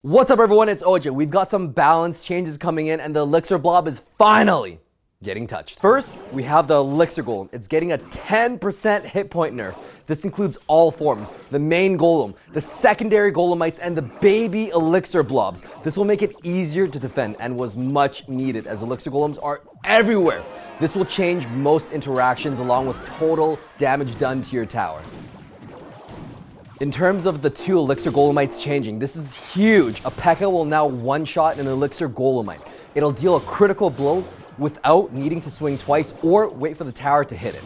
What's up everyone, it's OJ. We've got some balance changes coming in and the Elixir blob is finally getting touched. First, we have the Elixir Golem. It's getting a 10% hit point nerf. This includes all forms, the main Golem, the secondary Golemites, and the baby Elixir blobs. This will make it easier to defend and was much needed as Elixir Golems are everywhere. This will change most interactions along with total damage done to your tower. In terms of the two Elixir Golemites changing, this is huge. A P.E.K.K.A will now one-shot an Elixir Golemite. It'll deal a critical blow without needing to swing twice or wait for the tower to hit it.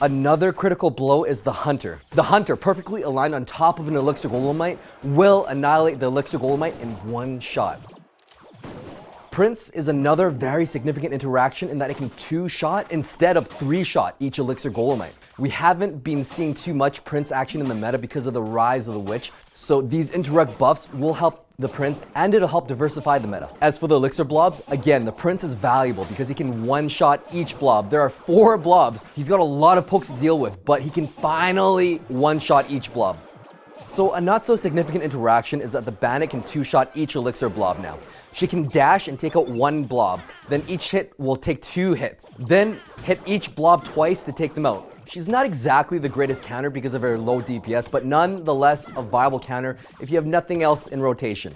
Another critical blow is the Hunter. The Hunter, perfectly aligned on top of an Elixir Golemite, will annihilate the Elixir Golemite in one shot. Prince is another very significant interaction in that it can two-shot instead of three-shot each Elixir Golemite. We haven't been seeing too much Prince action in the meta because of the rise of the Witch, so these indirect buffs will help the Prince and it'll help diversify the meta. As for the Elixir blobs, again, the Prince is valuable because he can one-shot each blob. There are 4 blobs. He's got a lot of pokes to deal with, but he can finally one-shot each blob. So a not so significant interaction is that the Bandit can two-shot each Elixir blob now. She can dash and take out one blob, then each hit will take 2 hits, then hit each blob twice to take them out. She's not exactly the greatest counter because of her low DPS, but nonetheless a viable counter if you have nothing else in rotation.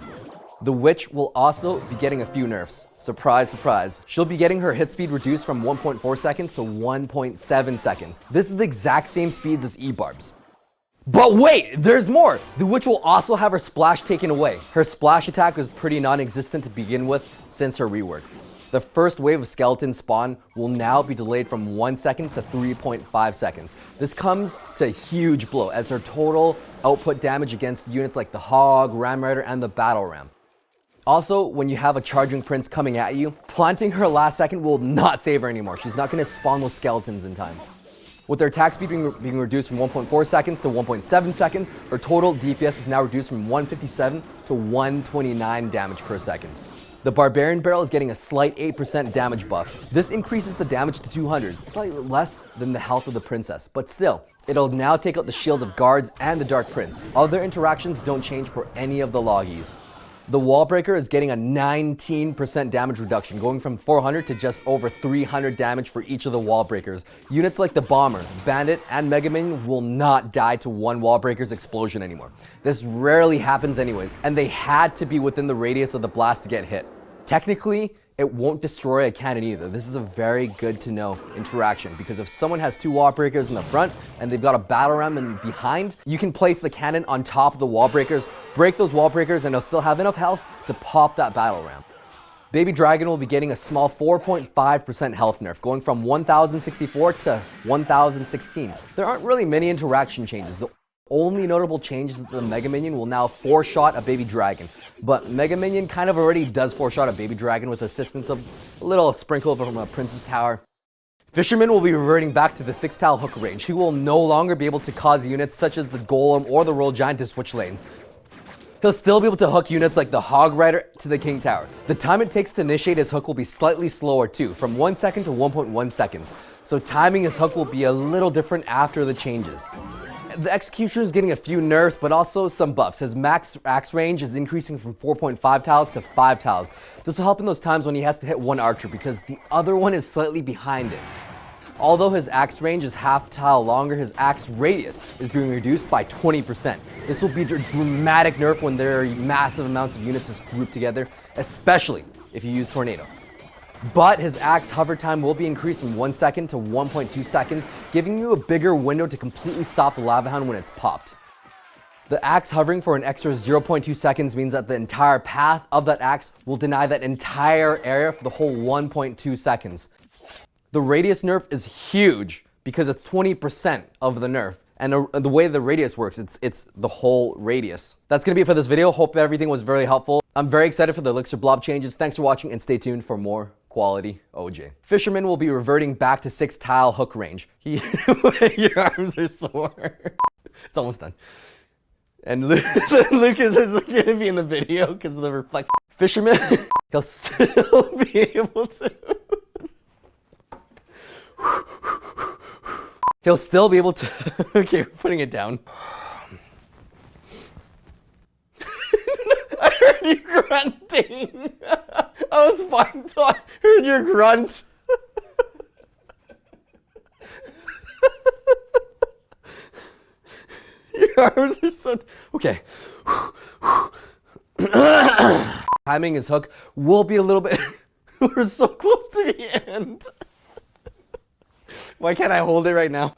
The Witch will also be getting a few nerfs. Surprise, surprise. She'll be getting her hit speed reduced from 1.4 seconds to 1.7 seconds. This is the exact same speeds as E-Barbs. But wait, there's more! The Witch will also have her splash taken away. Her splash attack was pretty non-existent to begin with since her rework. The first wave of skeleton spawn will now be delayed from 1 second to 3.5 seconds. This comes to a huge blow as her total output damage against units like the Hog, Ram Rider, and the Battle Ram. Also, when you have a charging Prince coming at you, planting her last second will not save her anymore. She's not going to spawn those skeletons in time. With their attack speed being reduced from 1.4 seconds to 1.7 seconds, her total DPS is now reduced from 157 to 129 damage per second. The Barbarian barrel is getting a slight 8% damage buff. This increases the damage to 200, slightly less than the health of the Princess, but still, it'll now take out the shields of guards and the Dark Prince. Other interactions don't change for any of the loggies. The Wallbreaker is getting a 19% damage reduction, going from 400 to just over 300 damage for each of the Wallbreakers. Units like the Bomber, Bandit, and Mega Minion will not die to one Wallbreaker's explosion anymore. This rarely happens anyways, and they had to be within the radius of the blast to get hit. Technically, it won't destroy a cannon either. This is a very good to know interaction because if someone has 2 Wallbreakers in the front and they've got a Battle Ram in behind, you can place the cannon on top of the Wallbreakers, break those Wallbreakers, and they'll still have enough health to pop that Battle Ram. Baby Dragon will be getting a small 4.5% health nerf, going from 1064 to 1016. There aren't really many interaction changes. The only notable change is that the Mega Minion will now 4-shot a Baby Dragon. But Mega Minion kind of already does 4-shot a Baby Dragon with assistance of a little sprinkle from a Prince's Tower. Fisherman will be reverting back to the 6-tile hook range. He will no longer be able to cause units such as the Golem or the Royal Giant to switch lanes. He'll still be able to hook units like the Hog Rider to the King Tower. The time it takes to initiate his hook will be slightly slower too, from 1 second to 1.1 seconds. So timing his hook will be a little different after the changes. The Executioner is getting a few nerfs, but also some buffs. His max axe range is increasing from 4.5 tiles to 5 tiles. This will help in those times when he has to hit one archer because the other one is slightly behind it. Although his axe range is half tile longer, his axe radius is being reduced by 20%. This will be a dramatic nerf when there are massive amounts of units grouped together, especially if you use Tornado. But his axe hover time will be increased from 1 second to 1.2 seconds, giving you a bigger window to completely stop the Lava Hound when it's popped. The axe hovering for an extra 0.2 seconds means that the entire path of that axe will deny that entire area for the whole 1.2 seconds. The radius nerf is huge because it's 20% of the nerf. And the way the radius works, it's the whole radius. That's going to be it for this video. Hope everything was very helpful. I'm very excited for the Elixir blob changes. Thanks for watching and stay tuned for more quality OJ. Fisherman will be reverting back to 6-tile hook range. Your arms are sore. It's almost done. And Lucas is going to be in the video because of the reflect. Fisherman, he'll still be able to. He'll still be able to. Okay, we're putting it down. you grunting. I was fine until I heard your grunt. Your arms are so... Okay. Timing his hook will be a little bit... We're so close to the end. Why can't I hold it right now?